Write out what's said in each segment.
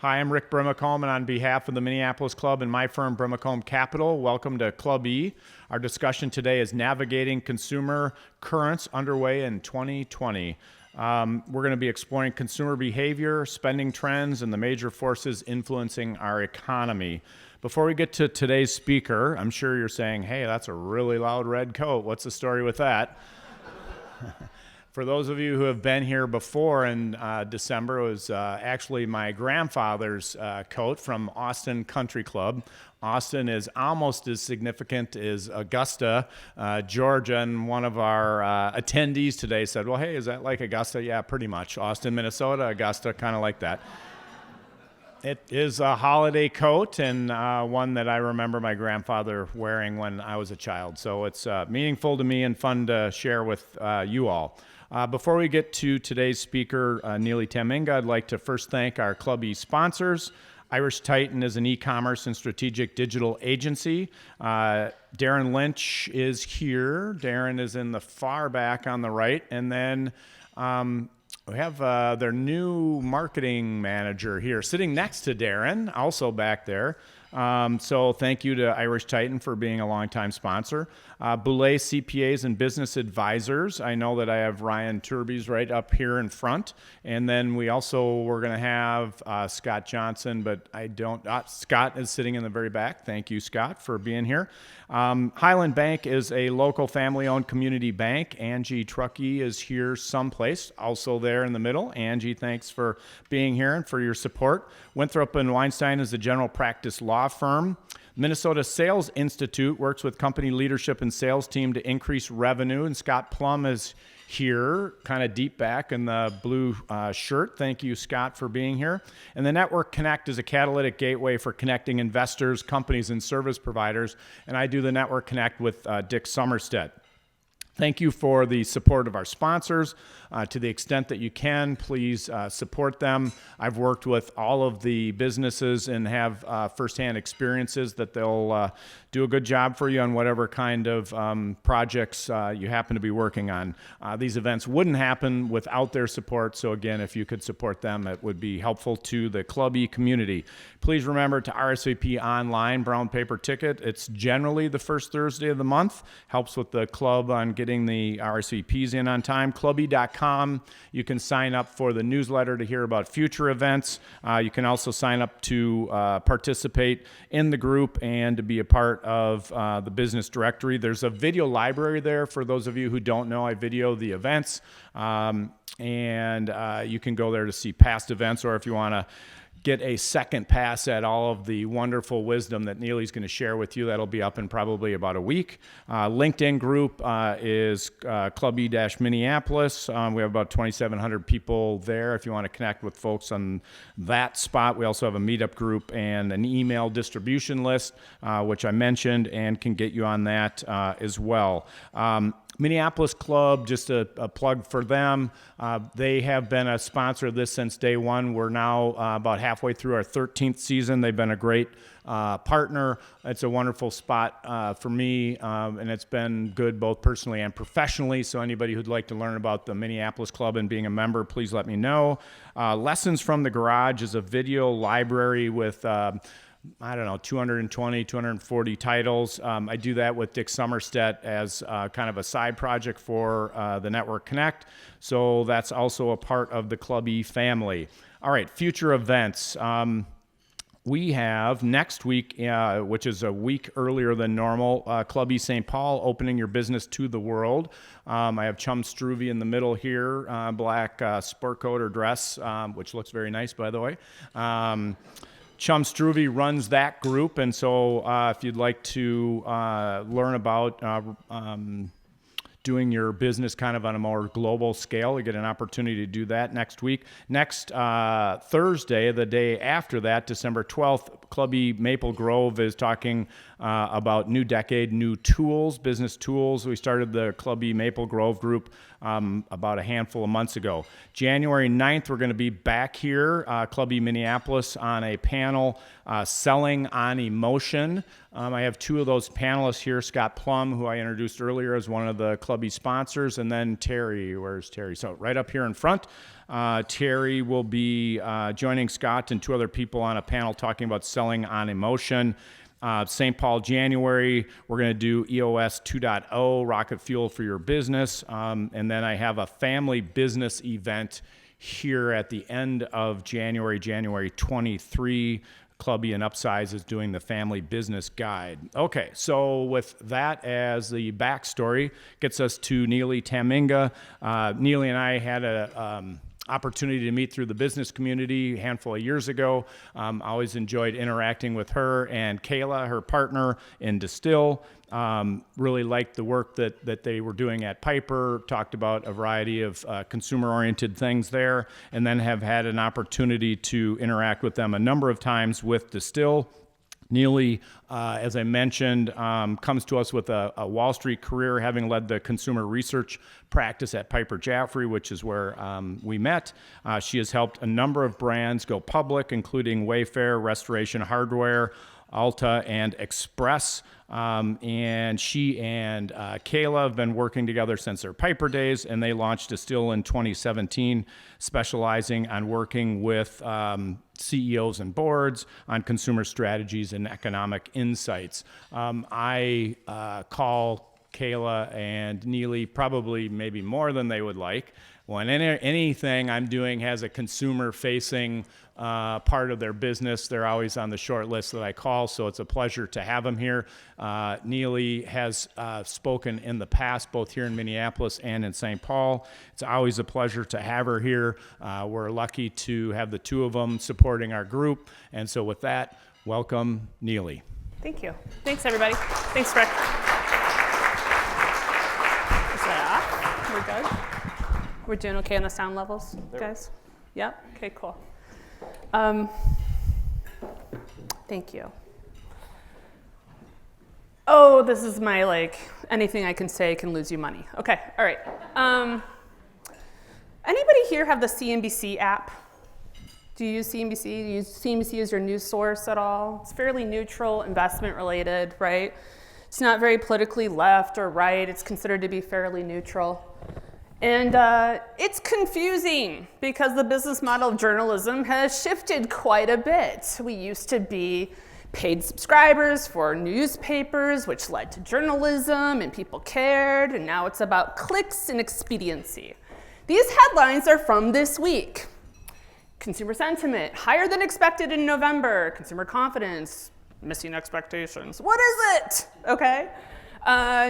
Hi, I'm Rick Brimacombe, and on behalf of the Minneapolis Club and my firm, Brimacombe Capital, welcome to Club E. Our discussion today is navigating consumer currents underway in 2020. We're going to be exploring consumer behavior, spending trends, and the major forces influencing our economy. Before we get to today's speaker, I'm sure you're saying, hey, that's a really loud red coat. What's the story with that? For those of you who have been here before in December, it was actually my grandfather's coat from Austin Country Club. Austin is almost as significant as Augusta, Georgia, and one of our attendees today said, well, hey, is that like Augusta? Yeah, pretty much. Austin, Minnesota, Augusta, kind of like that. It is a holiday coat and one that I remember my grandfather wearing when I was a child. So it's meaningful to me and fun to share with you all. Before we get to today's speaker, Neely Taminga, I'd like to first thank our Club E sponsors. Irish Titan is an e-commerce and strategic digital agency. Darren Lynch is here. Darren is in the far back on the right. And then we have their new marketing manager here sitting next to Darren, also back there. So thank you to Irish Titan for being a longtime sponsor. Boulay CPAs and Business Advisors. I know that I have Ryan Turbies right up here in front. And then we're going to have Scott Johnson, but I don't. Scott is sitting in the very back. Thank you, Scott, for being here. Highland Bank is a local family-owned community bank. Angie Truckee is here someplace, also there in the middle. Angie, thanks for being here and for your support. Winthrop & Weinstein is a general practice law firm. Minnesota Sales Institute works with company leadership and sales team to increase revenue, and Scott Plum is here, kind of deep back in the blue shirt. Thank you, Scott, for being here. And the Network Connect is a catalytic gateway for connecting investors, companies, and service providers, and I do the Network Connect with Dick Summerstead. Thank you for the support of our sponsors. To the extent that you can, please support them. I've worked with all of the businesses and have firsthand experiences that they'll do a good job for you on whatever kind of projects you happen to be working on. These events wouldn't happen without their support, so again, if you could support them, it would be helpful to the Club E community. Please remember to RSVP online, brown paper ticket. It's generally the first Thursday of the month. Helps with the club on getting the RSVPs in on time. clube.com. You can sign up for the newsletter to hear about future events. You can also sign up to participate in the group and to be a part of the business directory. There's a video library there for those of you who don't know. I video the events, and you can go there to see past events, or if you want to get a second pass at all of the wonderful wisdom that Neely's going to share with you. That'll be up in probably about a week. LinkedIn group is Club E-Minneapolis. We have about 2,700 people there if you want to connect with folks on that spot. We also have a meetup group and an email distribution list, which I mentioned, and can get you on that as well. Minneapolis Club, just a plug for them. They have been a sponsor of this since day one. We're now about halfway through our 13th season. They've been a great partner. It's a wonderful spot for me, and it's been good both personally and professionally. So anybody who'd like to learn about the Minneapolis Club and being a member, please let me know. Lessons from the Garage is a video library with 220, 240 titles. I do that with Dick Summerstead as kind of a side project for the Network Connect. So that's also a part of the Club E family. All right, future events. We have next week, which is a week earlier than normal, Club E St. Paul, opening your business to the world. I have Chum Struve in the middle here, black sport coat or dress, which looks very nice, by the way. Chum Struve runs that group, and so if you'd like to learn about doing your business kind of on a more global scale, you get an opportunity to do that next week. Next Thursday, the day after that, December 12th, Club E Maple Grove is talking about new decade, new tools, business tools. We started the Club E Maple Grove group about a handful of months ago. January 9th, we're going to be back here, Club E Minneapolis, on a panel, Selling on Emotion. I have two of those panelists here, Scott Plum, who I introduced earlier as one of the Club Club E sponsors, and then Terry. Where's Terry? So right up here in front. Terry will be joining Scott and two other people on a panel talking about selling on emotion. St. Paul, January, we're going to do EOS 2.0, Rocket Fuel for Your Business. And then I have a family business event here at the end of January 23. Club E and Upsize is doing the Family Business Guide. Okay, so with that as the backstory, gets us to Neely Taminga. Neely and I had a opportunity to meet through the business community a handful of years ago. Always enjoyed interacting with her and Kayla, her partner in Distill. Really liked the work that they were doing at Piper, talked about a variety of consumer-oriented things there, and then have had an opportunity to interact with them a number of times with Distill. Neely, as I mentioned, comes to us with a Wall Street career, having led the consumer research practice at Piper Jaffray, which is where we met. She has helped a number of brands go public, including Wayfair, Restoration Hardware, Ulta, and Express. And she and Kayla have been working together since their Piper days, and they launched Distill in 2017, specializing on working with CEOs and boards on consumer strategies and economic insights. I call Kayla and Neely probably maybe more than they would like. When anything I'm doing has a consumer-facing part of their business, they're always on the short list that I call, so it's a pleasure to have them here. Neely has spoken in the past, both here in Minneapolis and in St. Paul. It's always a pleasure to have her here. We're lucky to have the two of them supporting our group, and so with that, welcome, Neely. Thank you. Thanks, everybody. Thanks, Rick. Is that off? We're good? We're doing okay on the sound levels, guys? Yep? Okay, cool. Thank you. Oh, this is my, anything I can say can lose you money. Okay, all right. Anybody here have the CNBC app? Do you use CNBC? Do you use CNBC as your news source at all? It's fairly neutral, investment related, right? It's not very politically left or right. It's considered to be fairly neutral. And it's confusing because the business model of journalism has shifted quite a bit. We used to be paid subscribers for newspapers, which led to journalism, and people cared, and now it's about clicks and expediency. These headlines are from this week. Consumer sentiment, higher than expected in November. Consumer confidence, missing expectations. What is it? Okay.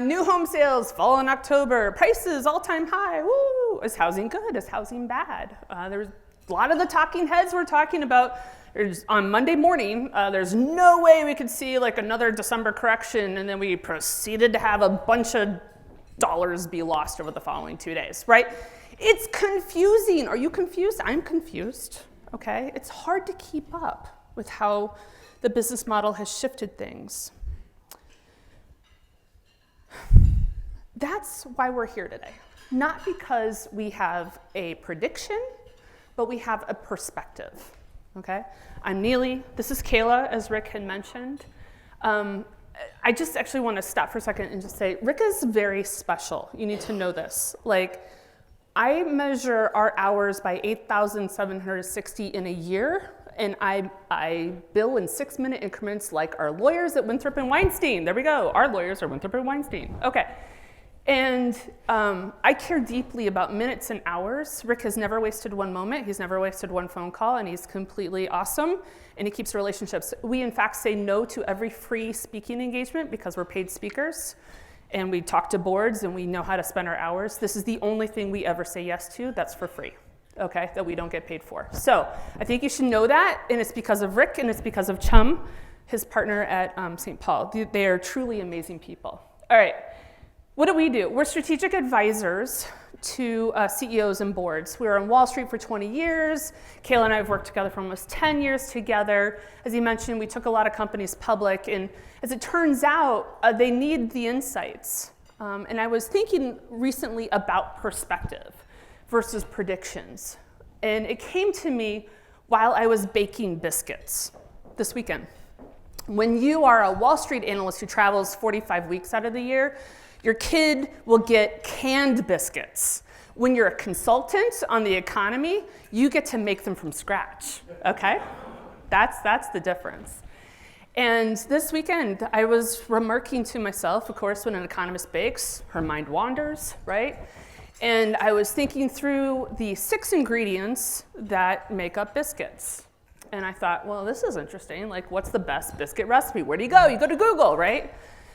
New home sales fall in October. Prices all-time high. Woo! Is housing good? Is housing bad? There's a lot of the talking heads were talking about on Monday morning. There's no way we could see another December correction, and then we proceeded to have a bunch of dollars be lost over the following 2 days. Right? It's confusing. Are you confused? I'm confused. Okay. It's hard to keep up with how the business model has shifted things. That's why we're here today. Not because we have a prediction, but we have a perspective, okay? I'm Neely, this is Kayla, as Rick had mentioned. I just actually want to stop for a second and just say, Rick is very special. You need to know this. I measure our hours by 8,760 in a year, and I bill in 6-minute increments like our lawyers at Winthrop and Weinstein. There we go. Our lawyers are Winthrop and Weinstein. Okay. And I care deeply about minutes and hours. Rick has never wasted one moment. He's never wasted one phone call, and he's completely awesome, and he keeps relationships. We, in fact, say no to every free speaking engagement because we're paid speakers, and we talk to boards, and we know how to spend our hours. This is the only thing we ever say yes to that's for free. Okay, that we don't get paid for. So I think you should know that, and it's because of Rick, and it's because of Chum, his partner at St. Paul. They are truly amazing people. All right, what do? We're strategic advisors to CEOs and boards. We were on Wall Street for 20 years. Kayla and I have worked together for almost 10 years together. As you mentioned, we took a lot of companies public, and as it turns out, they need the insights. And I was thinking recently about perspective versus predictions. And it came to me while I was baking biscuits this weekend. When you are a Wall Street analyst who travels 45 weeks out of the year, Your kid will get canned biscuits. When you're a consultant on the economy, you get to make them from scratch, okay? That's the difference. And this weekend, I was remarking to myself, of course, when an economist bakes, her mind wanders, right? And I was thinking through the 6 ingredients that make up biscuits. And I thought, well, this is interesting. Like, what's the best biscuit recipe? Where do you go? You go to Google, right?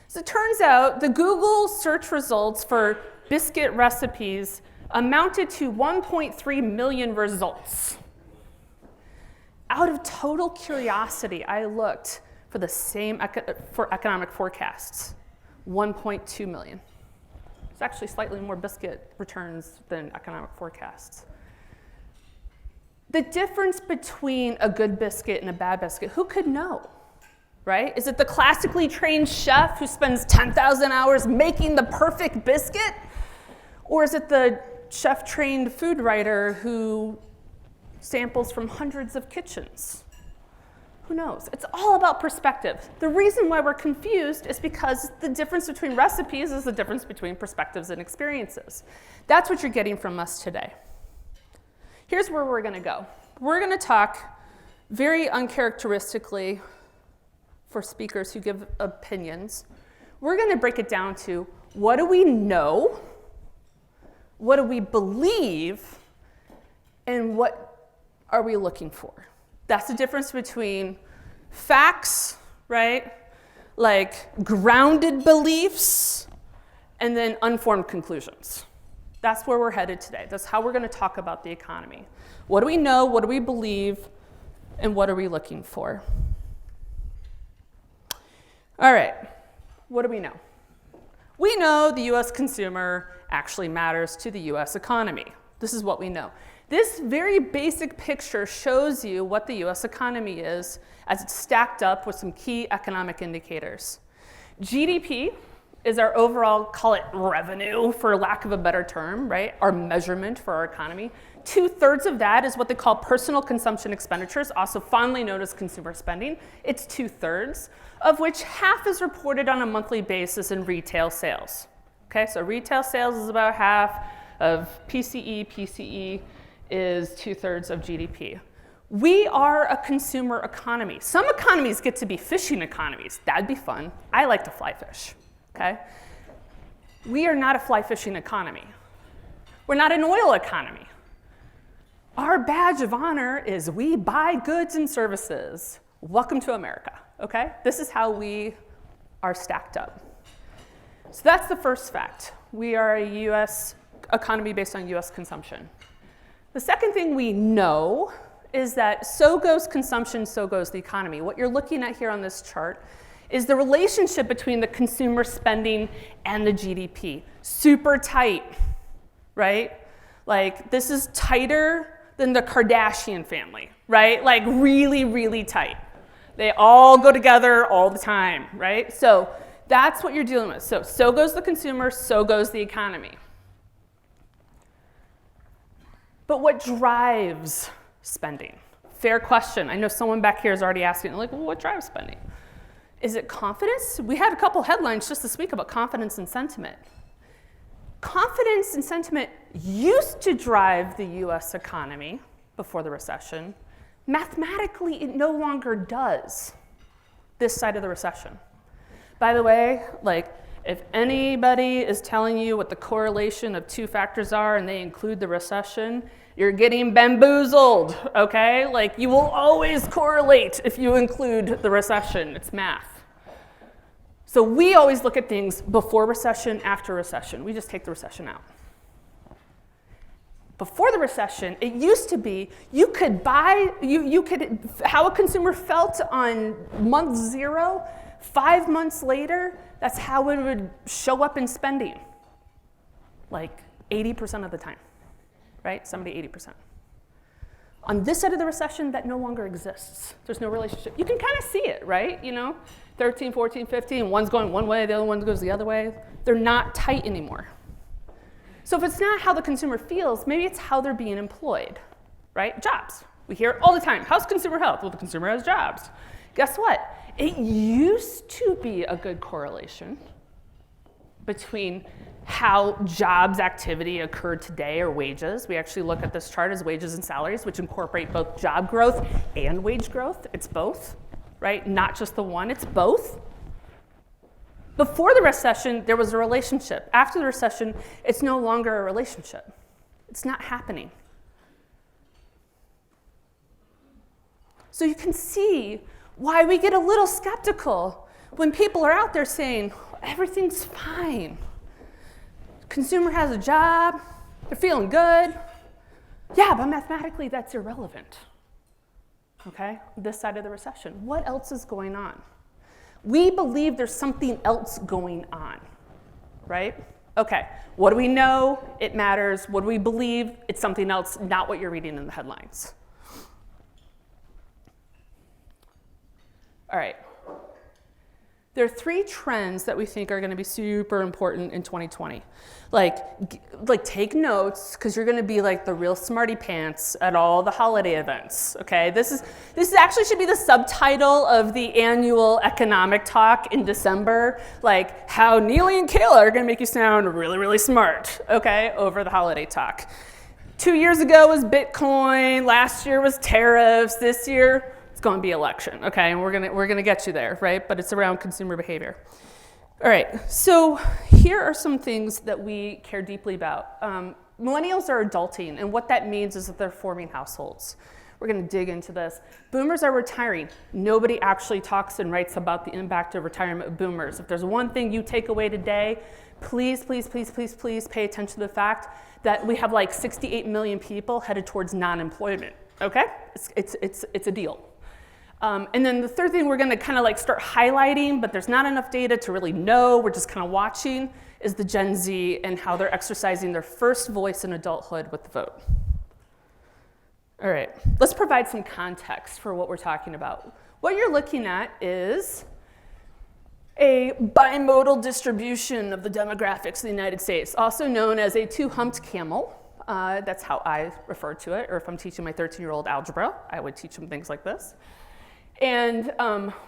So it turns out the Google search results for biscuit recipes amounted to 1.3 million results. Out of total curiosity, I looked for the same for economic forecasts, 1.2 million. It's actually slightly more biscuit returns than economic forecasts. The difference between a good biscuit and a bad biscuit, who could know, right? Is it the classically trained chef who spends 10,000 hours making the perfect biscuit? Or is it the chef-trained food writer who samples from hundreds of kitchens? Who knows? It's all about perspective. The reason why we're confused is because the difference between recipes is the difference between perspectives and experiences. That's what you're getting from us today. Here's where we're going to go. We're going to talk very uncharacteristically for speakers who give opinions. We're going to break it down to what do we know, what do we believe, and what are we looking for? That's the difference between facts, right? Like grounded beliefs, and then unformed conclusions. That's where we're headed today. That's how we're going to talk about the economy. What do we know, what do we believe, and what are we looking for? All right, what do we know? We know the US consumer actually matters to the US economy. This is what we know. This very basic picture shows you what the US economy is as it's stacked up with some key economic indicators. GDP is our overall, call it revenue for lack of a better term, right? Our measurement for our economy. 2/3 of that is what they call personal consumption expenditures, also fondly known as consumer spending. It's 2/3, of which half is reported on a monthly basis in retail sales. Okay, so retail sales is about half of PCE. PCE is 2/3 of GDP. We are a consumer economy. Some economies get to be fishing economies. That'd be fun. I like to fly fish, okay? We are not a fly fishing economy. We're not an oil economy. Our badge of honor is we buy goods and services. Welcome to America, okay? This is how we are stacked up. So that's the first fact. We are a US economy based on US consumption. The second thing we know is that so goes consumption, so goes the economy. What you're looking at here on this chart is the relationship between the consumer spending and the GDP. Super tight, right? Like this is tighter than the Kardashian family, right? Like really, really tight. They all go together all the time, right? So that's what you're dealing with. So goes the consumer, so goes the economy. But what drives spending? Fair question. I know someone back here is already asking, like, well, what drives spending? Is it confidence? We had a couple headlines just this week about confidence and sentiment. Confidence and sentiment used to drive the US economy before the recession. Mathematically, it no longer does this side of the recession. By the way, like, if anybody is telling you what the correlation of 2 factors are and they include the recession, you're getting bamboozled, okay? Like, you will always correlate if you include the recession. It's math. So we always look at things before recession, after recession. We just take the recession out. Before the recession, it used to be you could buy, how a consumer felt on month 0, 5 months later, that's how it would show up in spending. Like 80% of the time, right? 70-80%. On this side of the recession, that no longer exists. There's no relationship. You can kind of see it, right? You know, 13, 14, 15, one's going one way, the other one goes the other way. They're not tight anymore. So if it's not how the consumer feels, maybe it's how they're being employed, right? Jobs. We hear it all the time. How's consumer health? Well, the consumer has jobs. Guess what? It used to be a good correlation, between how jobs activity occurred today, or wages. We actually look at this chart as wages and salaries, which incorporate both job growth and wage growth. It's both, right? Not just the one, it's both. Before the recession, there was a relationship. After the recession, it's no longer a relationship. It's not happening. So you can see why we get a little skeptical when people are out there saying, everything's fine. Consumer has a job, they're feeling good. Yeah, but mathematically that's irrelevant. Okay, this side of the recession. What else is going on? We believe there's something else going on, right? Okay, what do we know? It matters. What do we believe? It's something else, not what you're reading in the headlines. All right. There are 3 trends that we think are going to be super important in 2020. Like take notes, because you're going to be like the real smarty pants at all the holiday events. Okay, this actually should be the subtitle of the annual economic talk in December. Like how Neely and Kayla are going to make you sound really, really smart. Okay, over the holiday talk. 2 years ago was Bitcoin. Last year was tariffs. This year, it's going to be election, okay? And we're gonna get you there, right? But it's around consumer behavior. All right, so here are some things that we care deeply about. Millennials are adulting, and what that means is that they're forming households. We're gonna dig into this. Boomers are retiring. Nobody actually talks and writes about the impact of retirement of boomers. If there's one thing you take away today, please, please, please, please, please pay attention to the fact that we have like 68 million people headed towards non-employment, okay? It's a deal. And then the third thing we're going to kind of like start highlighting, but there's not enough data to really know, we're just kind of watching, is the Gen Z and how they're exercising their first voice in adulthood with the vote. All right, let's provide some context for what we're talking about. What you're looking at is a bimodal distribution of the demographics of the United States, also known as a 2-humped camel. That's how I refer to it, or if I'm teaching my 13-year-old algebra, I would teach them things like this. And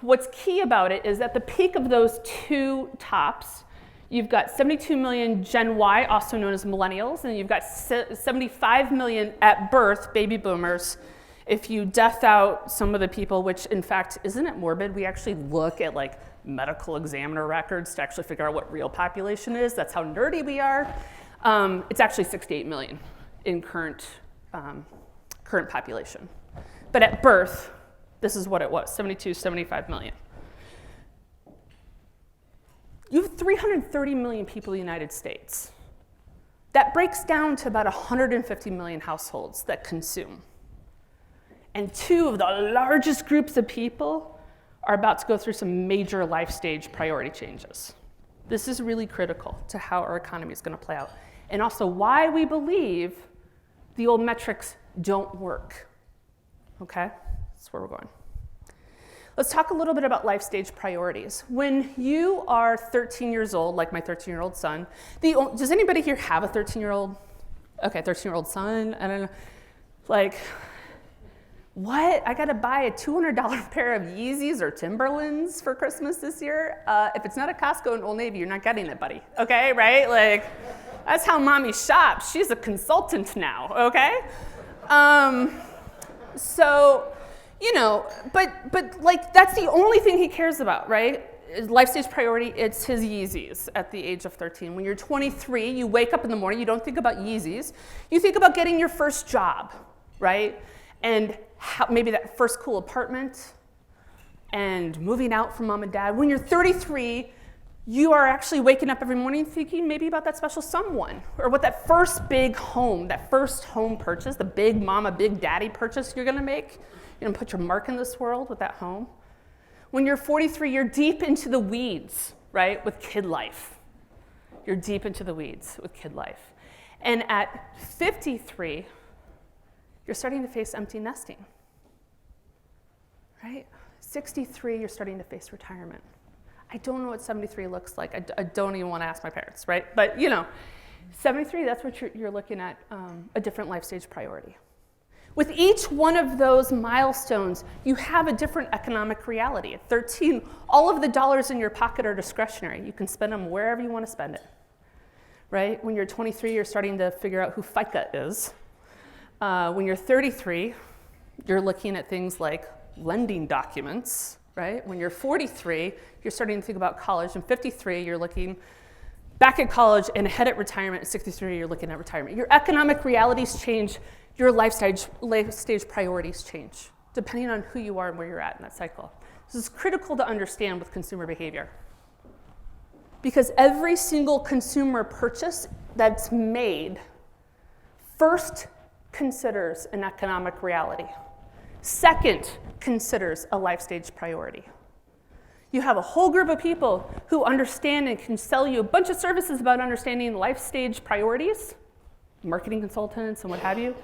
what's key about it is at the peak of those 2 tops, you've got 72 million Gen Y, also known as millennials, and you've got 75 million at birth, baby boomers. If you death out some of the people, which in fact, isn't it morbid? We actually look at like medical examiner records to actually figure out what real population is. That's how nerdy we are. It's actually 68 million in current population. But at birth, this is what it was, 72, 75 million. You have 330 million people in the United States. That breaks down to about 150 million households that consume. And 2 of the largest groups of people are about to go through some major life stage priority changes. This is really critical to how our economy is going to play out, and also why we believe the old metrics don't work. Okay? That's where we're going. Let's talk a little bit about life stage priorities. When you are 13 years old, like my 13-year-old son, does anybody here have a 13-year-old? Okay, 13-year-old son, I don't know. Like, what? I gotta buy a $200 pair of Yeezys or Timberlands for Christmas this year? If it's not a Costco and Old Navy, you're not getting it, buddy. Okay, right? Like, that's how mommy shops. She's a consultant now, okay? So, you know, but like that's the only thing he cares about, right? Life stage priority, it's his Yeezys at the age of 13. When you're 23, you wake up in the morning, you don't think about Yeezys. You think about getting your first job, right? And maybe that first cool apartment and moving out from mom and dad. When you're 33, you are actually waking up every morning thinking maybe about that special someone, or what that first big home, that first home purchase, the big mama, big daddy purchase you're gonna make. You're gonna put your mark in this world with that home. When you're 43, you're deep into the weeds, right, with kid life. You're deep into the weeds with kid life. And at 53, you're starting to face empty nesting, right? 63, you're starting to face retirement. I don't know what 73 looks like. I don't even want to ask my parents, right? But you know, 73, that's what you're looking at, a different life stage priority. With each one of those milestones, you have a different economic reality. At 13, all of the dollars in your pocket are discretionary. You can spend them wherever you want to spend it, right? When you're 23, you're starting to figure out who FICA is. When you're 33, you're looking at things like lending documents, right? When you're 43, you're starting to think about college. And 53, you're looking back at college and ahead at retirement. At 63, you're looking at retirement. Your economic realities change. Your life stage priorities change, depending on who you are and where you're at in that cycle. This is critical to understand with consumer behavior. Because every single consumer purchase that's made first considers an economic reality. Second, considers a life stage priority. You have a whole group of people who understand and can sell you a bunch of services about understanding life stage priorities, marketing consultants and what have you.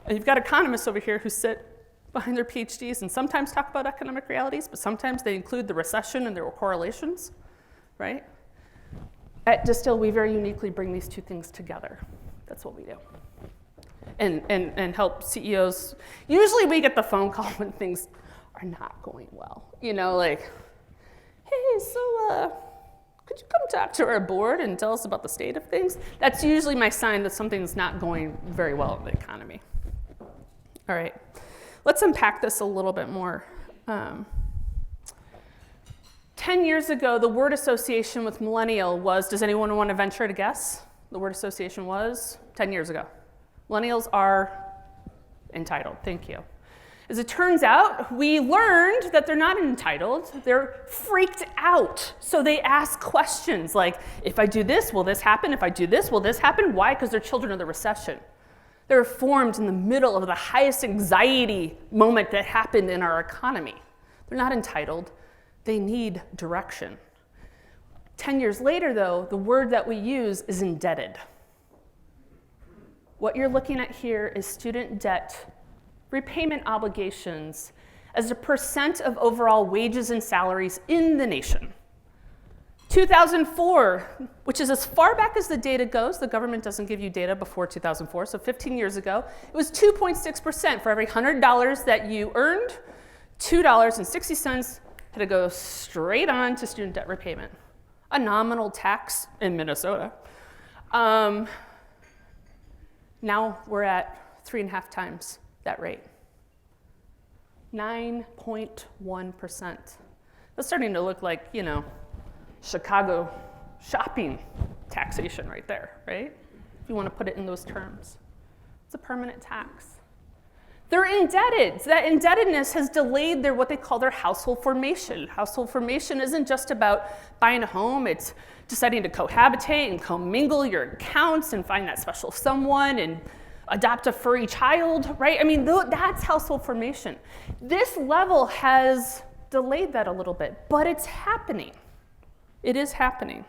And you've got economists over here who sit behind their PhDs and sometimes talk about economic realities, but sometimes they include the recession and their correlations, right? At Distill, we very uniquely bring these two things together. That's what we do. And help CEOs. Usually we get the phone call when things are not going well. You know, like, hey, so could you come talk to our board and tell us about the state of things? That's usually my sign that something's not going very well in the economy. All right, let's unpack this a little bit more. 10 years ago, the word association with millennial was, does anyone want to venture to guess? The word association was 10 years ago. Millennials are entitled, thank you. As it turns out, we learned that they're not entitled, they're freaked out. So they ask questions like, if I do this, will this happen? If I do this, will this happen? Why? Because they're children of the recession. They're formed in the middle of the highest anxiety moment that happened in our economy. They're not entitled, they need direction. 10 years later, though, the word that we use is indebted. What you're looking at here is student debt repayment obligations as a percent of overall wages and salaries in the nation. 2004, which is as far back as the data goes, the government doesn't give you data before 2004, so 15 years ago, it was 2.6%. For every $100 that you earned, $2.60 had to go straight on to student debt repayment. A nominal tax in Minnesota. Now we're at 3.5 times that rate. 9.1%. That's starting to look like, you know, Chicago shopping taxation right there, right? If you want to put it in those terms. It's a permanent tax. They're indebted. So that indebtedness has delayed what they call their household formation. Household formation isn't just about buying a home, it's deciding to cohabitate and commingle your accounts and find that special someone and adopt a furry child, right? I mean, that's household formation. This level has delayed that a little bit, but it's happening. It is happening.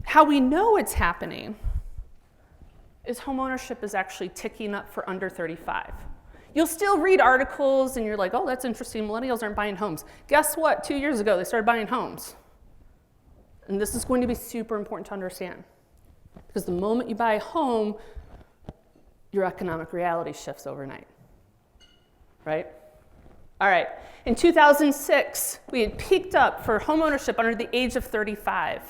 How we know it's happening is homeownership is actually ticking up for under 35. You'll still read articles and you're like, oh, that's interesting, millennials aren't buying homes. Guess what? 2 years ago, they started buying homes. And this is going to be super important to understand. Because the moment you buy a home, your economic reality shifts overnight, right? All right, in 2006, we had peaked up for homeownership under the age of 35.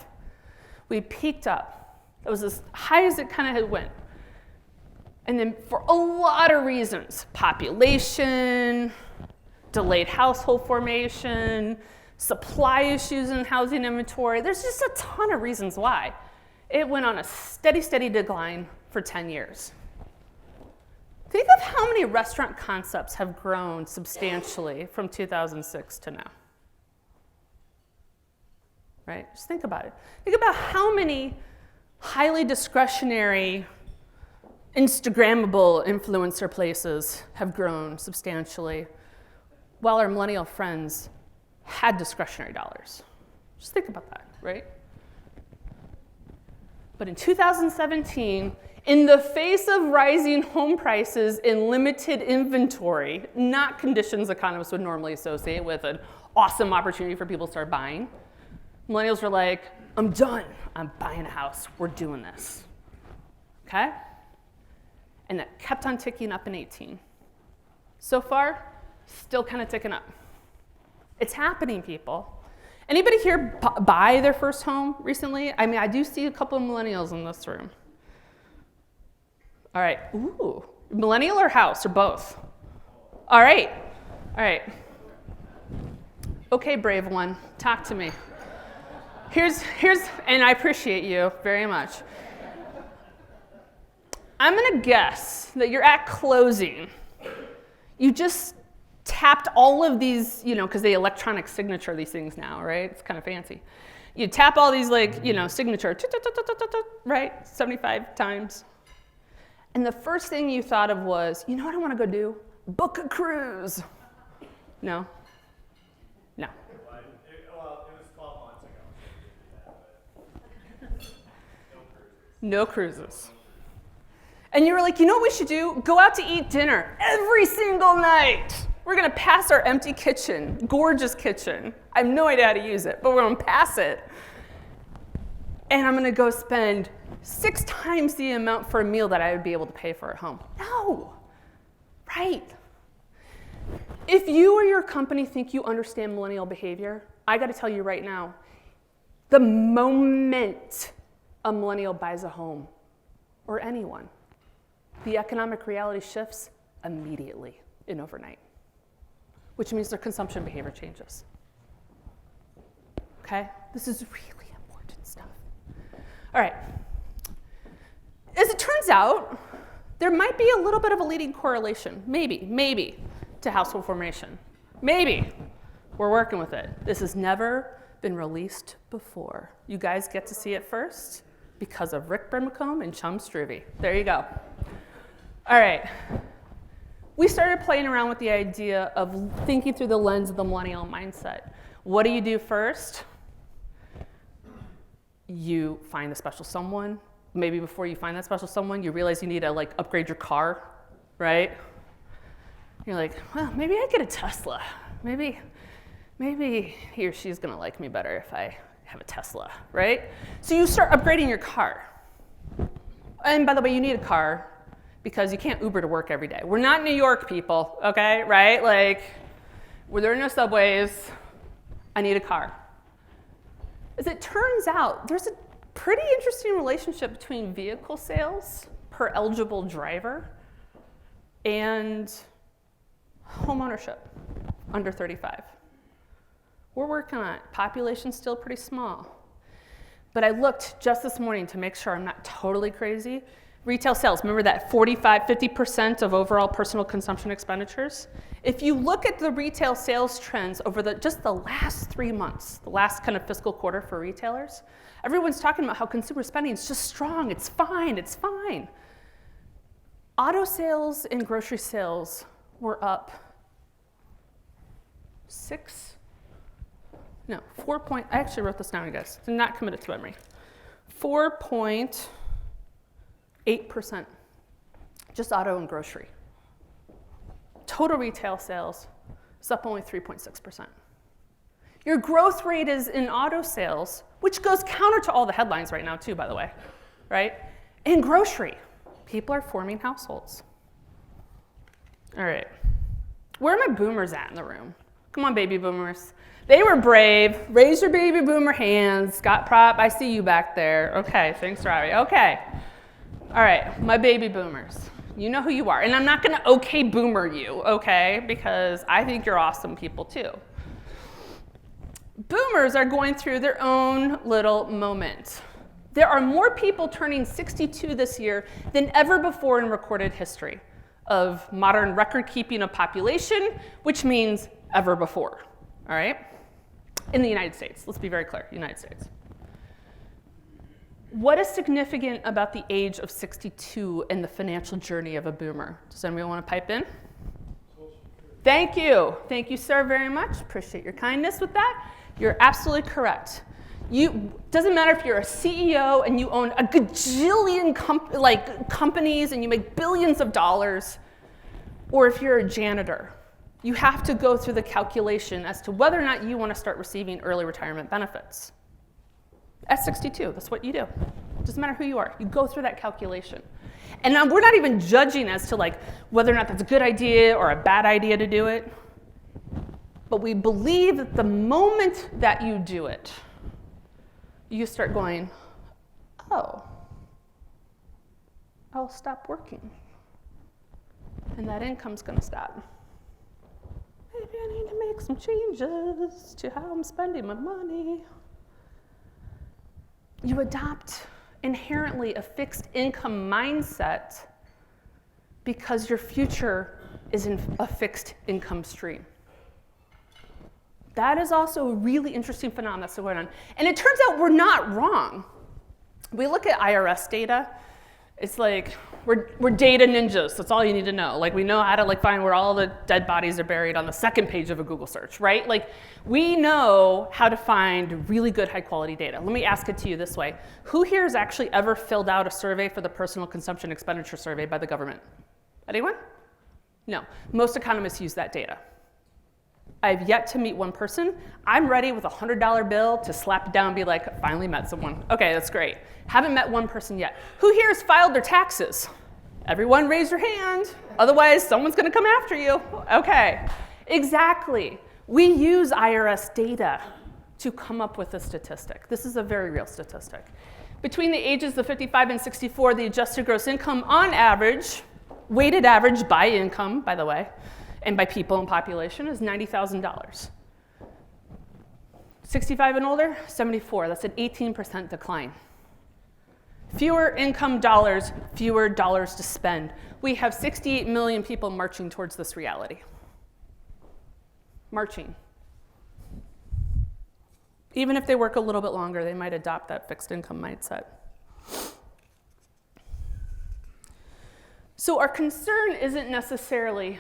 We peaked up. That was as high as it kind of had went. And then for a lot of reasons, population, delayed household formation, supply issues in housing inventory, there's just a ton of reasons why. It went on a steady decline for 10 years. Think of how many restaurant concepts have grown substantially from 2006 to now. Right? Just think about it. Think about how many highly discretionary, Instagrammable influencer places have grown substantially while our millennial friends had discretionary dollars. Just think about that, right? But in 2017, in the face of rising home prices and limited inventory, not conditions economists would normally associate with an awesome opportunity for people to start buying, millennials were like, I'm done. I'm buying a house. We're doing this. Okay? and it kept on ticking up in 18. So far, still kind of ticking up. It's happening, people. Anybody here buy their first home recently? I mean, I do see a couple of millennials in this room. All right, ooh, millennial or house, or both? All right, all right. Okay, brave one, talk to me. Here's, and I appreciate you very much. I'm gonna guess that you're at closing. You just tapped all of these, because they electronic signature these things now, right? It's kind of fancy. You tap all these signature, right? 75 times. And the first thing you thought of was, you know what I want to go do? Book a cruise. No? No. It was 12 months ago. No cruises. And you were like, you know what we should do? Go out to eat dinner every single night. We're going to pass our empty kitchen, gorgeous kitchen. I have no idea how to use it, but we're going to pass it. And I'm going to go spend 6 times the amount for a meal that I would be able to pay for at home. No, right? If you or your company think you understand millennial behavior, I got to tell you right now, the moment a millennial buys a home, or anyone, the economic reality shifts immediately and overnight, which means their consumption behavior changes. Okay? This is really important stuff. All right. As it turns out, there might be a little bit of a leading correlation, maybe, to household formation. Maybe. We're working with it. This has never been released before. You guys get to see it first because of Rick Brimacombe and Chum Struve. There you go. All right. We started playing around with the idea of thinking through the lens of the millennial mindset. What do you do first? You find a special someone. Maybe before you find that special someone, you realize you need to upgrade your car, right? You're like, well, maybe I get a Tesla. Maybe he or she's gonna like me better if I have a Tesla, right? So you start upgrading your car. And by the way, you need a car because you can't Uber to work every day. We're not New York people, okay, right? Where there are no subways, I need a car. As it turns out, there's a pretty interesting relationship between vehicle sales per eligible driver and homeownership under 35. We're working on it. Population's still pretty small. But I looked just this morning to make sure I'm not totally crazy. Retail sales, remember that 50% of overall personal consumption expenditures? If you look at the retail sales trends over just the last 3 months, the last kind of fiscal quarter for retailers, everyone's talking about how consumer spending is just strong. It's fine. Auto sales and grocery sales were up 4 I actually wrote this down, you guys. I'm not committed to memory. 4.8%, just auto and grocery. Total retail sales is up only 3.6%. Your growth rate is in auto sales, which goes counter to all the headlines right now too, by the way, right? In grocery, people are forming households. All right, where are my boomers at in the room? Come on, baby boomers. They were brave. Raise your baby boomer hands. Scott Prop, I see you back there. Okay, thanks, Robbie. Okay. All right, my baby boomers. You know who you are. And I'm not going to okay boomer you, okay? Because I think you're awesome people too. Boomers are going through their own little moment. There are more people turning 62 this year than ever before in recorded history of modern record keeping of population, which means ever before, all right? In the United States, let's be very clear, United States. What is significant about the age of 62 and the financial journey of a boomer? Does anyone want to pipe in? Thank you. Thank you, sir, very much. Appreciate your kindness with that. You're absolutely correct. Doesn't matter if you're a CEO and you own a gajillion companies and you make billions of dollars, or if you're a janitor. You have to go through the calculation as to whether or not you want to start receiving early retirement benefits. At 62, that's what you do. Doesn't matter who you are. You go through that calculation. And now we're not even judging as to like whether or not that's a good idea or a bad idea to do it. But we believe that the moment that you do it, you start going, oh, I'll stop working. And that income's going to stop. Maybe I need to make some changes to how I'm spending my money. You adopt inherently a fixed income mindset because your future is in a fixed income stream. That is also a really interesting phenomenon that's going on. And it turns out we're not wrong. We look at IRS data, it's like we're data ninjas. That's all you need to know. Like we know how to like find where all the dead bodies are buried on the second page of a Google search, right? Like we know how to find really good high quality data. Let me ask it to you this way. Who here has actually ever filled out a survey for the personal consumption expenditure survey by the government? Anyone? No. Most economists use that data. I've yet to meet one person. I'm ready with a $100 bill to slap it down and be like, finally met someone. Okay, that's great. Haven't met one person yet. Who here has filed their taxes? Everyone raise your hand. Otherwise, someone's gonna come after you. Okay, exactly. We use IRS data to come up with a statistic. This is a very real statistic. Between the ages of 55 and 64, the adjusted gross income on average, weighted average by income, by the way, and by people and population is $90,000. 65 and older, 74. That's an 18% decline. Fewer income dollars, fewer dollars to spend. We have 68 million people marching towards this reality. Marching. Even if they work a little bit longer, they might adopt that fixed income mindset. So our concern isn't necessarily,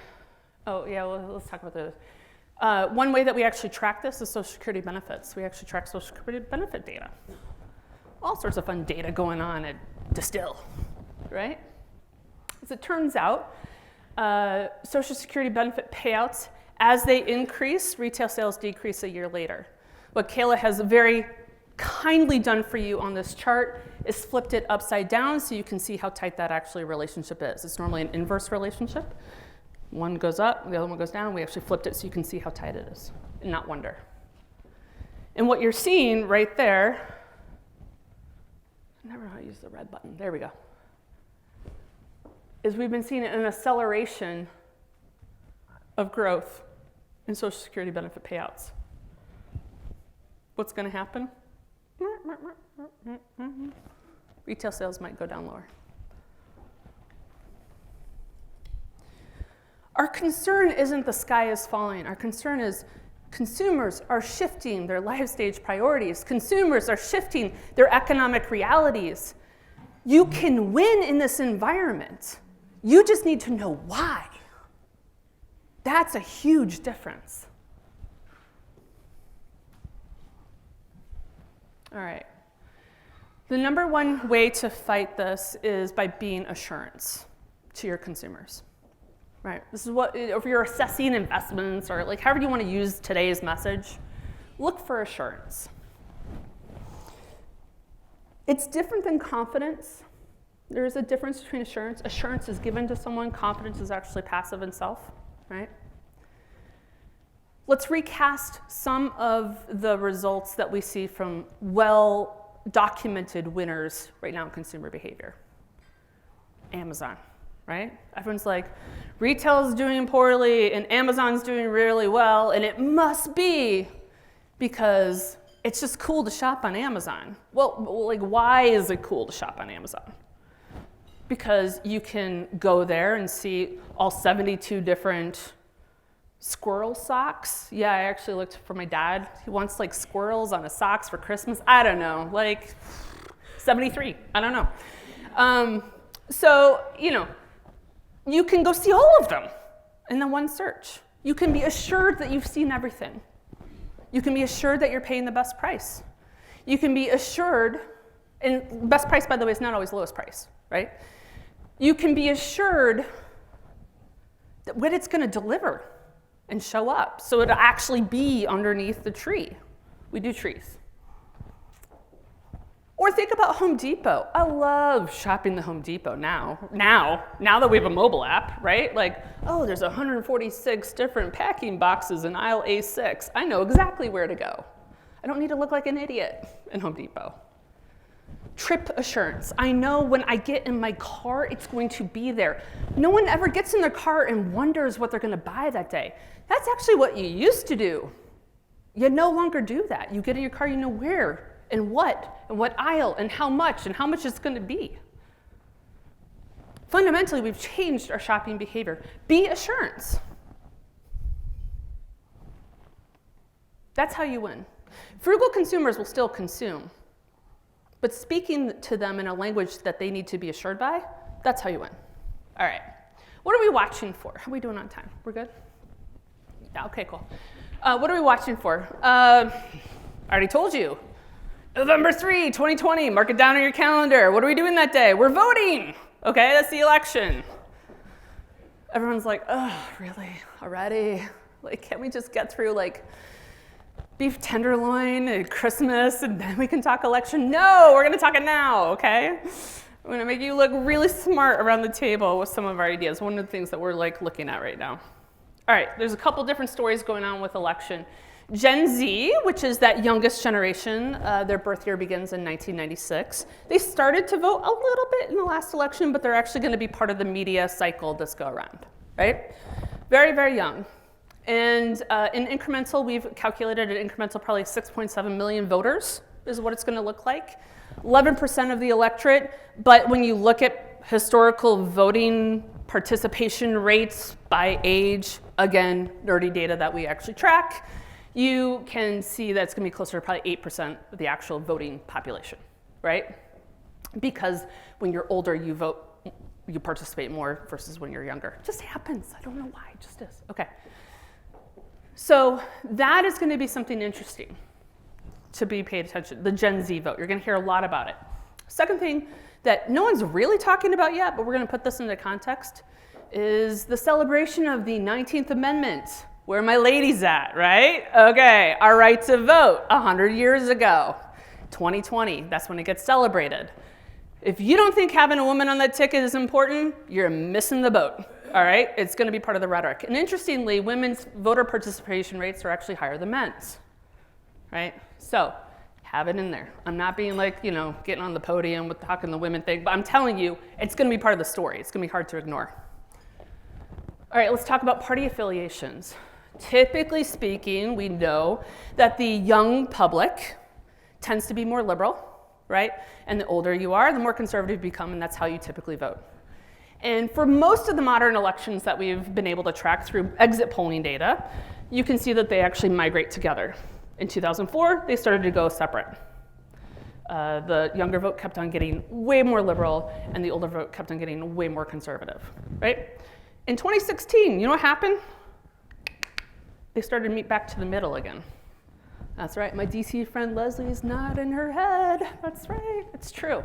oh yeah, well, let's talk about this. One way that we actually track this is Social Security benefits. We actually track Social Security benefit data. All sorts of fun data going on at Distill, right? As it turns out, Social Security benefit payouts, as they increase, retail sales decrease a year later. What Kayla has very kindly done for you on this chart is flipped it upside down so you can see how tight that actually relationship is. It's normally an inverse relationship. One goes up, the other one goes down. We actually flipped it so you can see how tight it is and not wonder. And what you're seeing right there, I never know how to use the red button. There we go. Is we've been seeing an acceleration of growth in Social Security benefit payouts. What's going to happen? Retail sales might go down lower. Our concern isn't the sky is falling. Our concern is consumers are shifting their life stage priorities. Consumers are shifting their economic realities. You can win in this environment. You just need to know why. That's a huge difference. All right. The number one way to fight this is by being assurance to your consumers. Right. This is what, if you're assessing investments or like however you want to use today's message, look for assurance. It's different than confidence. There is a difference between assurance. Assurance is given to someone. Confidence is actually passive in self, right? Let's recast some of the results that we see from well-documented winners right now in consumer behavior. Amazon. Right? Everyone's like, retail's doing poorly and Amazon's doing really well, and it must be because it's just cool to shop on Amazon. Well, like, why is it cool to shop on Amazon? Because you can go there and see all 72 different squirrel socks. Yeah, I actually looked for my dad. He wants like squirrels on his socks for Christmas. I don't know, like 73, I don't know. So, you know, you can go see all of them in the one search. You can be assured that you've seen everything. You can be assured that you're paying the best price. You can be assured, and best price, by the way, is not always lowest price, right? You can be assured that when it's going to deliver and show up, so it'll actually be underneath the tree. We do trees. Or think about Home Depot. I love shopping the Home Depot now that we have a mobile app, right? Like, oh, there's 146 different packing boxes in aisle A6. I know exactly where to go. I don't need to look like an idiot in Home Depot. Trip assurance. I know when I get in my car, it's going to be there. No one ever gets in their car and wonders what they're going to buy that day. That's actually what you used to do. You no longer do that. You get in your car, you know where and what aisle and how much it's going to be. Fundamentally, we've changed our shopping behavior. Be assurance. That's how you win. Frugal consumers will still consume, but speaking to them in a language that they need to be assured by, that's how you win. All right. What are we watching for? How are we doing on time? We're good? Yeah, okay, cool. What are we watching for? I already told you. November 3, 2020, mark it down on your calendar. What are we doing that day? We're voting. Okay, that's the election. Everyone's like, oh, really? Already? Like, can't we just get through like beef tenderloin and Christmas and then we can talk election? No, we're gonna talk it now, okay? I'm gonna make you look really smart around the table with some of our ideas. One of the things that we're like looking at right now. All right, there's a couple different stories going on with election. Gen Z, which is that youngest generation, their birth year begins in 1996. They started to vote a little bit in the last election, but they're actually going to be part of the media cycle this go around, right? Very, very young. And in incremental, we've calculated an incremental probably 6.7 million voters is what it's going to look like. 11% of the electorate, but when you look at historical voting participation rates by age, again, nerdy data that we actually track, you can see that it's going to be closer to probably 8% of the actual voting population, right? Because when you're older, you vote, you participate more versus when you're younger. It just happens. I don't know why. It just is. Okay. So that is going to be something interesting to be paid attention. The Gen Z vote. You're going to hear a lot about it. Second thing that no one's really talking about yet, but we're going to put this into context, is the celebration of the 19th Amendment. Where are my ladies at, right? Okay, our right to vote 100 years ago, 2020, that's when it gets celebrated. If you don't think having a woman on that ticket is important, you're missing the boat, all right? It's gonna be part of the rhetoric. And interestingly, women's voter participation rates are actually higher than men's, right? So have it in there. I'm not being like, getting on the podium with talking the women thing, but I'm telling you, it's gonna be part of the story. It's gonna be hard to ignore. All right, let's talk about party affiliations. Typically speaking, we know that the young public tends to be more liberal, right? And the older you are, the more conservative you become, and that's how you typically vote. And for most of the modern elections that we've been able to track through exit polling data, you can see that they actually migrate together. In 2004, they started to go separate. The younger vote kept on getting way more liberal, and the older vote kept on getting way more conservative, right? In 2016, you know what happened? They started to meet back to the middle again. That's right, my DC friend Leslie's nodding her head. That's right, it's true.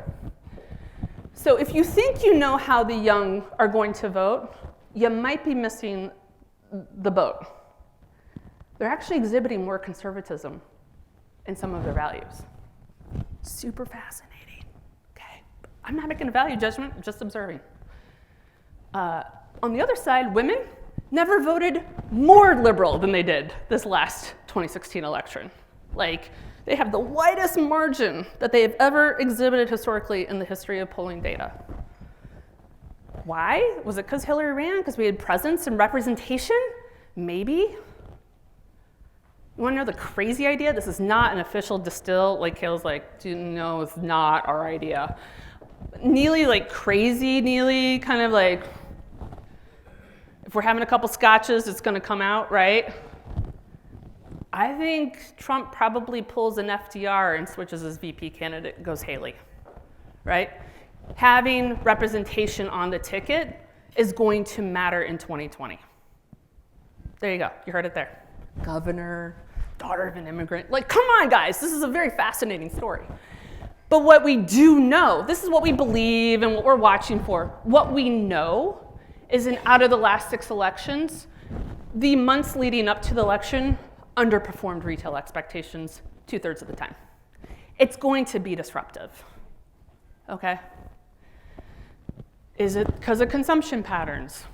So if you think you know how the young are going to vote, you might be missing the boat. They're actually exhibiting more conservatism in some of their values. Super fascinating, okay? I'm not making a value judgment, I'm just observing. On the other side, women never voted more liberal than they did this last 2016 election. Like, they have the widest margin that they have ever exhibited historically in the history of polling data. Why? Was it because Hillary ran? Because we had presence and representation? Maybe. You want to know the crazy idea? This is not an official distill. Like, Kayla's like, no, it's not our idea. Neely, like crazy Neely, kind of like, if we're having a couple scotches, it's going to come out, right? I think Trump probably pulls an FDR and switches his VP candidate and goes Haley, right? Having representation on the ticket is going to matter in 2020. There you go. You heard it there. Governor, daughter of an immigrant. Like, come on, guys. This is a very fascinating story. But what we do know, this is what we believe and what we're watching for. What we know is out of the last 6 elections, the months leading up to the election underperformed retail expectations 2/3 of the time. it's going to be disruptive, okay? Is it because of consumption patterns?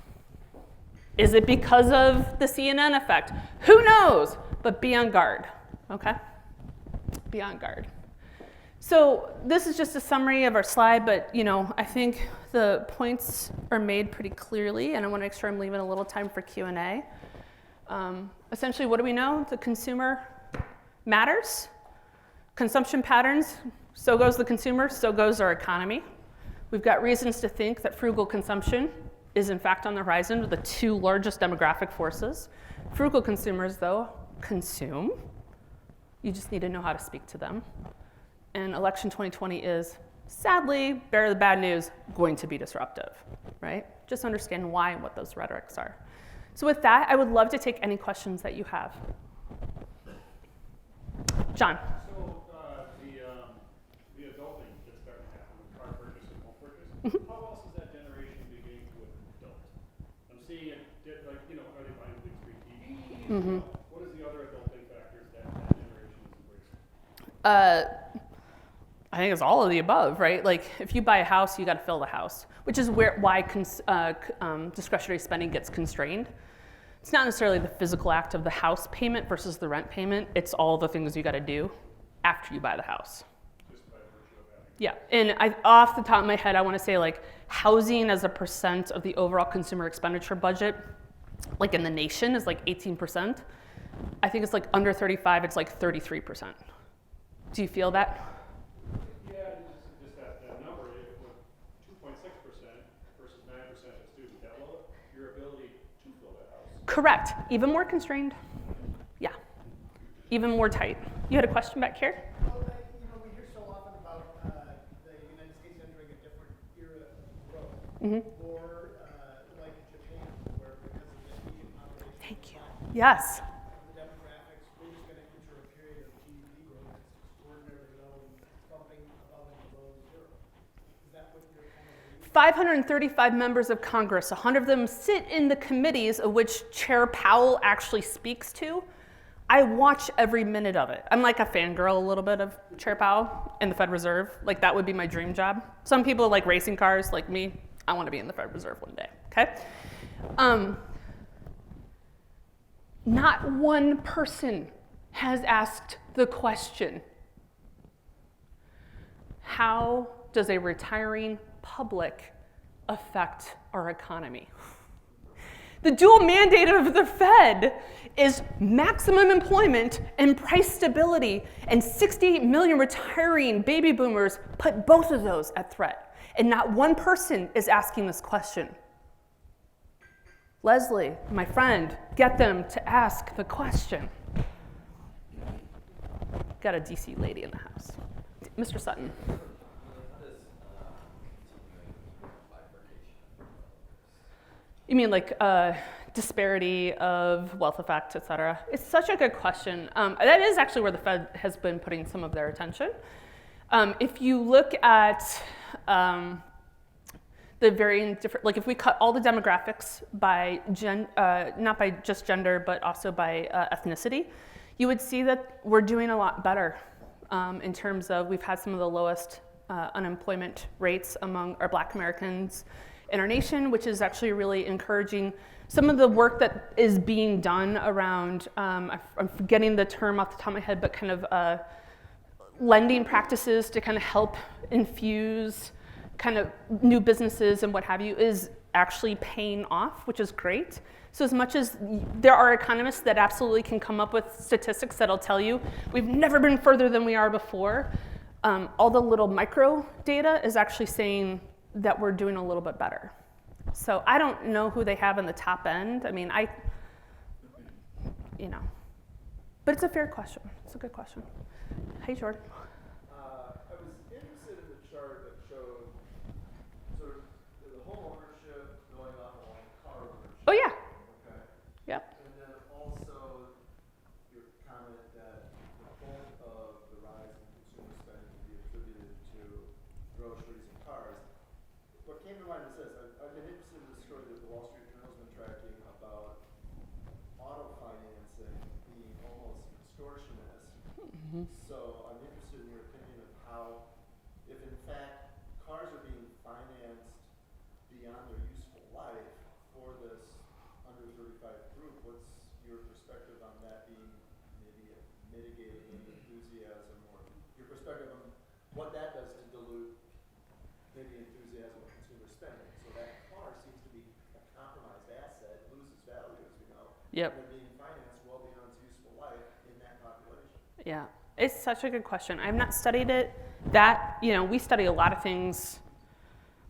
Is it because of the CNN effect? Who knows? But be on guard, okay? Be on guard. So this is just a summary of our slide, but I think the points are made pretty clearly, and I want to make sure I'm leaving a little time for Q&A. Essentially, what do we know? The consumer matters. Consumption patterns, so goes the consumer, so goes our economy. We've got reasons to think that frugal consumption is in fact on the horizon with the two largest demographic forces. Frugal consumers, though, consume. You just need to know how to speak to them. And election 2020 is, sadly, bear the bad news, going to be disruptive, right? Just understand why and what those rhetorics are. So with that, I would love to take any questions that you have. John. The adulting that's starting to happen with car purchase and home purchase, how else is that generation beginning to adult? I'm seeing it, are they buying big screen TVs? What is the other adulting factors that generation is embracing? I think it's all of the above, right? Like if you buy a house, you got to fill the house, which is why discretionary spending gets constrained. It's not necessarily the physical act of the house payment versus the rent payment. It's all the things you got to do after you buy the house. Just by virtue of having. Yeah, and off the top of my head, I want to say like housing as a percent of the overall consumer expenditure budget, like in the nation, is like 18%. I think it's like under 35, it's like 33%. Do you feel that? Yeah, just that number, with 2.6% versus 9% of student debt load, your ability to fill that house. Correct. Even more constrained. Yeah. Even more tight. You had a question back here? Well, we hear so often about the United States entering a different era of growth, or like Japan, where because of the aging population, Thank you. Yes. the demographics, we're just going to enter a period of GDP growth that's extraordinarily low and bumping above and below zero. Is that what you're kind of reading? 535 members of Congress, 100 of them sit in the committees of which Chair Powell actually speaks to. I watch every minute of it. I'm like a fangirl a little bit of Chair Powell and the Fed Reserve. Like that would be my dream job. Some people like racing cars, like me. I want to be in the Fed Reserve one day, okay? Not one person has asked the question, how does a retiring public affect our economy? The dual mandate of the Fed is maximum employment and price stability, and 68 million retiring baby boomers put both of those at threat. And not one person is asking this question. Leslie, my friend, get them to ask the question. Got a DC lady in the house. Mr. Sutton. You mean like disparity of wealth effect, et cetera? It's such a good question. That is actually where the Fed has been putting some of their attention. If you look at the varying different, like if we cut all the demographics by, not by just gender, but also by ethnicity, you would see that we're doing a lot better in terms of we've had some of the lowest unemployment rates among our Black Americans in our nation, which is actually really encouraging. Some of the work that is being done around, I'm forgetting the term off the top of my head, but kind of lending practices to kind of help infuse kind of new businesses and what have you is actually paying off, which is great. So as much as there are economists that absolutely can come up with statistics that'll tell you we've never been further than we are before, all the little micro data is actually saying that we're doing a little bit better. So I don't know who they have in the top end. I mean, but it's a fair question. It's a good question. Hey, Jordan. I was interested in the chart that showed sort of the homeownership going on along car ownership. Oh, yeah. Okay. Yep. And then also your comment that the bulk of the rise in consumer spending can be attributed to groceries and cars. What came to mind is this. I've been interested in the story that the Wall Street Journal's been tracking about auto financing being almost extortionist. So I'm interested in your opinion how, if in fact cars are being financed beyond their useful life for this under 35 group, what's your perspective on that being maybe a mitigating enthusiasm, or your perspective on what that does to dilute maybe enthusiasm of consumer spending? So that car seems to be a compromised asset, loses value, as we know. Yep. And they're being financed well beyond its useful life in that population. Yeah, it's such a good question. I've not studied it. That, we study a lot of things,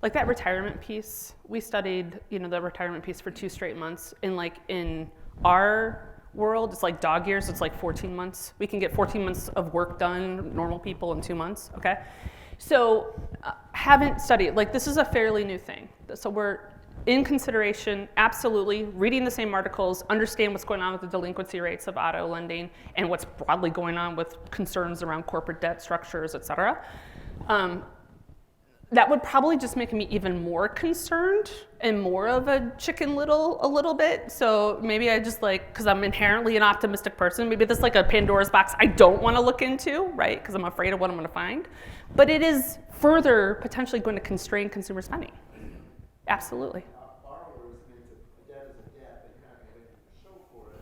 like that retirement piece. We studied, the retirement piece for 2 straight months. And like in our world, it's like dog years, it's like 14 months. We can get 14 months of work done, normal people, in 2 months, okay? So haven't studied, like this is a fairly new thing. So we're in consideration, absolutely, reading the same articles, understand what's going on with the delinquency rates of auto lending and what's broadly going on with concerns around corporate debt structures, et cetera. That would probably just make me even more concerned and more of a chicken little a little bit. So maybe I just because I'm inherently an optimistic person, maybe this is like a Pandora's box I don't want to look into, right? Because I'm afraid of what I'm going to find. But it is further potentially going to constrain consumer spending. Absolutely. Borrowers, a debt is a debt, but you're not going to be able to show for it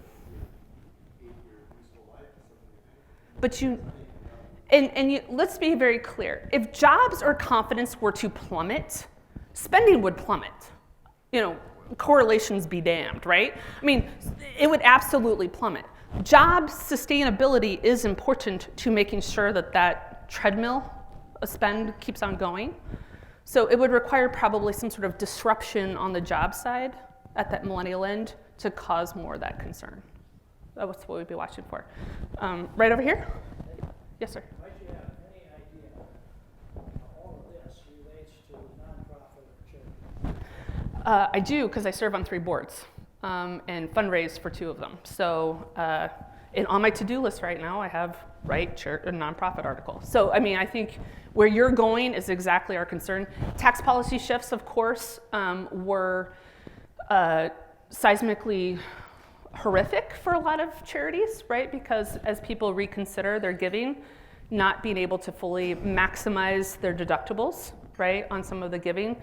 if your useful life is something. But let's be very clear. If jobs or confidence were to plummet, spending would plummet. Correlations be damned, right? I mean, it would absolutely plummet. Job sustainability is important to making sure that treadmill of spend keeps on going. So it would require probably some sort of disruption on the job side at that millennial end to cause more of that concern. That's what we'd be watching for. Right over here? Yes, sir. Might you have any idea how all of this relates to nonprofit or charity? I do, because I serve on 3 boards and fundraise for 2 of them. So and on my to-do list right now, I have a nonprofit article. So, I think where you're going is exactly our concern. Tax policy shifts, of course, were seismically horrific for a lot of charities, right? Because as people reconsider their giving, not being able to fully maximize their deductibles, right, on some of the giving,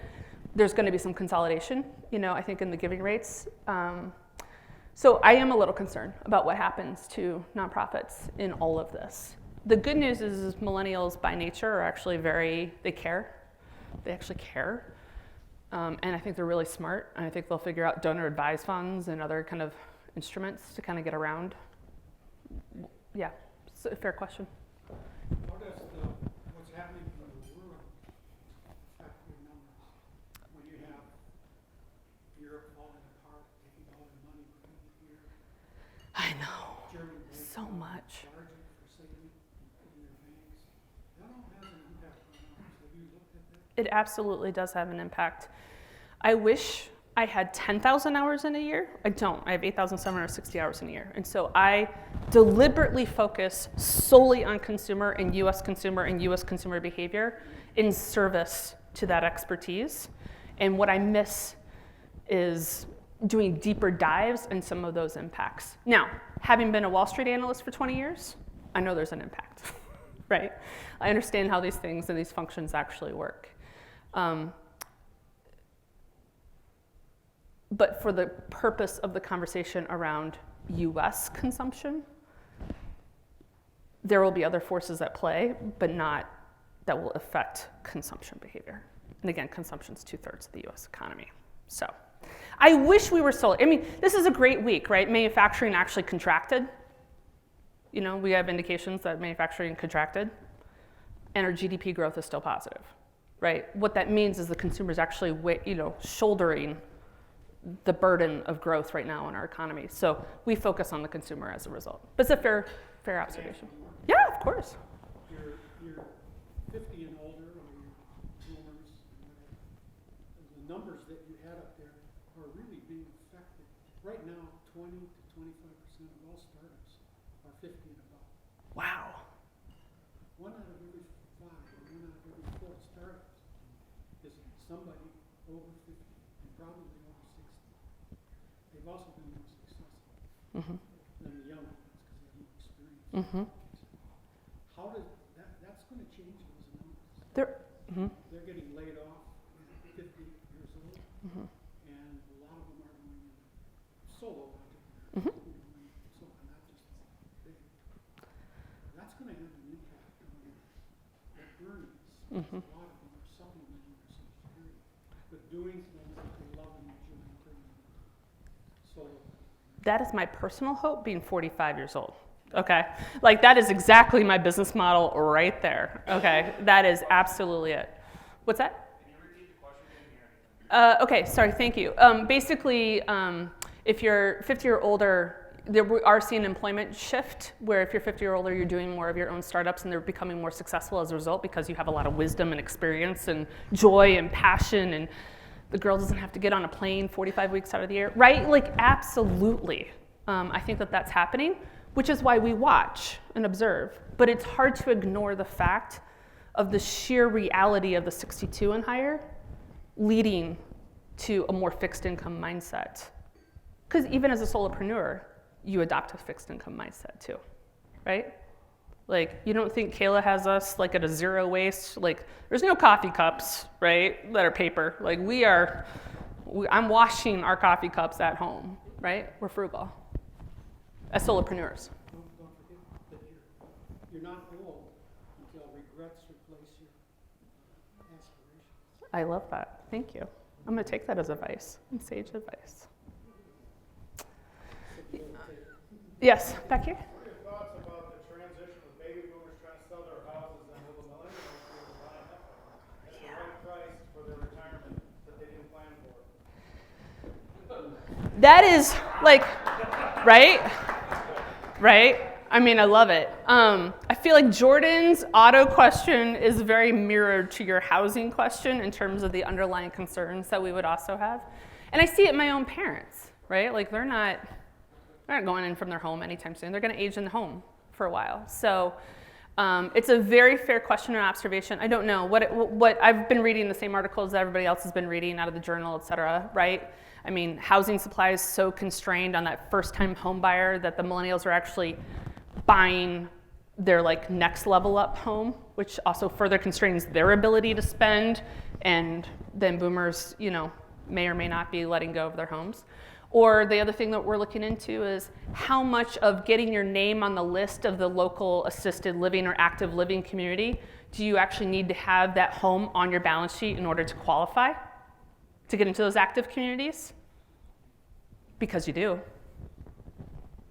there's going to be some consolidation, I think in the giving rates. So I am a little concerned about what happens to nonprofits in all of this. The good news is millennials by nature are actually they care. They actually care. And I think they're really smart. And I think they'll figure out donor advised funds and other kind of instruments to kind of get around. Yeah, it's a fair question. How does what's happening in the world affect your numbers? When you have Europe falling apart, taking all the money from here, I know, Germany so much. charging for saving in your banks, that all has an impact on numbers. Have you looked at that? It absolutely does have an impact. I wish I had 10,000 hours in a year. I don't. I have 8,760 hours in a year. And so I deliberately focus solely on consumer and U.S. consumer behavior in service to that expertise. And what I miss is doing deeper dives in some of those impacts. Now, having been a Wall Street analyst for 20 years, I know there's an impact, right? I understand how these things and these functions actually work. But for the purpose of the conversation around US consumption, there will be other forces at play, but not that will affect consumption behavior. And again, consumption is 2/3 of the US economy. So I wish we were still, this is a great week, right? Manufacturing actually contracted. We have indications that manufacturing contracted, and our GDP growth is still positive, right? What that means is the consumer's actually, shouldering the burden of growth right now in our economy. So we focus on the consumer as a result. But it's a fair observation. Yeah, of course. You're 50 and older, or your boomers, the numbers that you had up there are really being affected. Right now, 20 to 25% of all startups are 50 and above. Wow. 1 out of every 5, or 1 out of every 4 startups is somebody over 50 and probably over 60. They've also been more successful than the young ones because they have more experience. How does that's going to change those They're getting laid off at 50 years old, and a lot of them are going into solo entrepreneurs. So, and not just big. That's going to have an impact on their earnings. A lot of them are supplementing their Social Security, but doing things that they love and enjoy and turning solo. That is my personal hope, being 45 years old. Okay, like that is exactly my business model right there. Okay, that is absolutely it. What's that? Can you repeat the question? Okay, sorry, thank you. Basically, if you're 50 or older, we are seeing an employment shift where if you're 50 or older, you're doing more of your own startups and they're becoming more successful as a result because you have a lot of wisdom and experience and joy and passion, and the girl doesn't have to get on a plane 45 weeks out of the year, right? Like, absolutely. I think that that's happening, which is why we watch and observe. But it's hard to ignore the fact of the sheer reality of the 62 and higher leading to a more fixed income mindset. Because even as a solopreneur, you adopt a fixed income mindset too, right? Like, you don't think Kayla has us like at a zero waste? Like, there's no coffee cups, right, that are paper. Like, I'm washing our coffee cups at home, right? We're frugal as solopreneurs. Don't forget that you're not old until regrets replace your aspirations. I love that. Thank you. I'm going to take that as advice and sage advice. Yes, back here. What are your thoughts about the transition of baby boomers trying to sell their houses and will the millennials be able to buy them at the right price for their retirement that they didn't plan for? That is like, right? Right? I mean, I love it. I feel like Jordan's auto question is very mirrored to your housing question in terms of the underlying concerns that we would also have. And I see it in my own parents, right? Like, they're not going in from their home anytime soon. They're going to age in the home for a while. So it's a very fair question and observation. I don't know. What I've been reading the same articles that everybody else has been reading out of the journal, et cetera, right? I mean, housing supply is so constrained on that first-time home buyer that the millennials are actually buying their like next level up home, which also further constrains their ability to spend, and then boomers, may or may not be letting go of their homes. Or the other thing that we're looking into is how much of getting your name on the list of the local assisted living or active living community do you actually need to have that home on your balance sheet in order to qualify to get into those active communities? Because you do,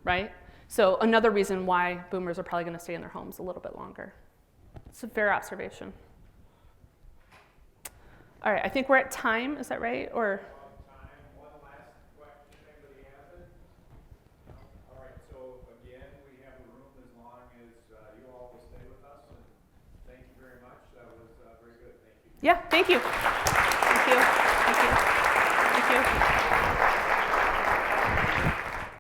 right? So another reason why boomers are probably going to stay in their homes a little bit longer. It's a fair observation. All right, I think we're at time. Is that right? Or One last question, anybody has it? No? All right, so again, we have a room as long as you all will stay with us, and thank you very much. That was very good. Thank you. yeah, thank you. Thank you. Thank you. Thank you.